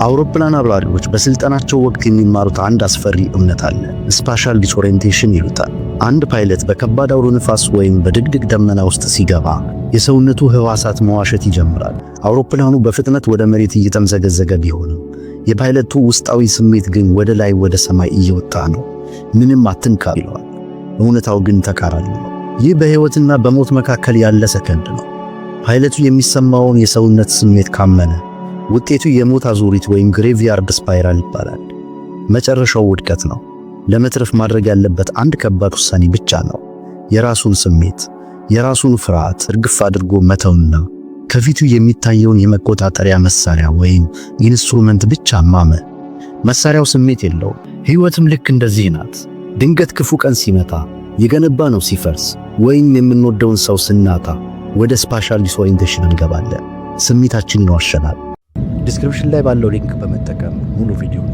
አውሮፕላን አብራሪዎች በስልጠናቸው ወቅት የሚማሩት አንድ አስፈሪ እውነት አለ። ስፓሻል ዲስኦሪየንቴሽን ይሉታል። አንድ ፓይለት በከባድ አውሎ ንፋስ ወይም በድቅድቅ ደመና ውስጥ ሲገባ የሰውነቱ ህዋሳት መዋሸት ይጀምራል። አውሮፕላኑ በፍጥነት ወደ መሬት እየተምዘገዘገ ቢሆንም የፓይለቱ ውስጣዊ ስሜት ግን ወደ ላይ ወደ ሰማይ እየወጣ ነው። ምንም አትንካ ይለዋል። እውነታው ግን ተቃራኒ ነው። ይህ በህይወትና በሞት መካከል ያለ ሰከንድ ነው። ፓይለቱ የሚሰማውን የሰውነት ስሜት ካመነ ውጤቱ የሞት አዙሪት ወይም ግሬቭያርድ ስፓይራል ይባላል። መጨረሻው ውድቀት ነው። ለመትረፍ ማድረግ ያለበት አንድ ከባድ ውሳኔ ብቻ ነው። የራሱን ስሜት፣ የራሱን ፍርሃት እርግፍ አድርጎ መተውና ከፊቱ የሚታየውን የመቆጣጠሪያ መሳሪያ ወይም ኢንስትሩመንት ብቻ ማመን። መሳሪያው ስሜት የለውም። ህይወትም ልክ እንደዚህ ናት። ድንገት ክፉ ቀን ሲመጣ፣ የገነባ ነው ሲፈርስ፣ ወይም የምንወደውን ሰው ስናጣ ወደ ስፓሻል ዲስኦሪየንቴሽን እንገባለን። ስሜታችንን ይዋሸናል። ዲስክሪፕሽን ላይ ባለው ሊንክ በመጠቀም ሙሉ ቪዲዮውን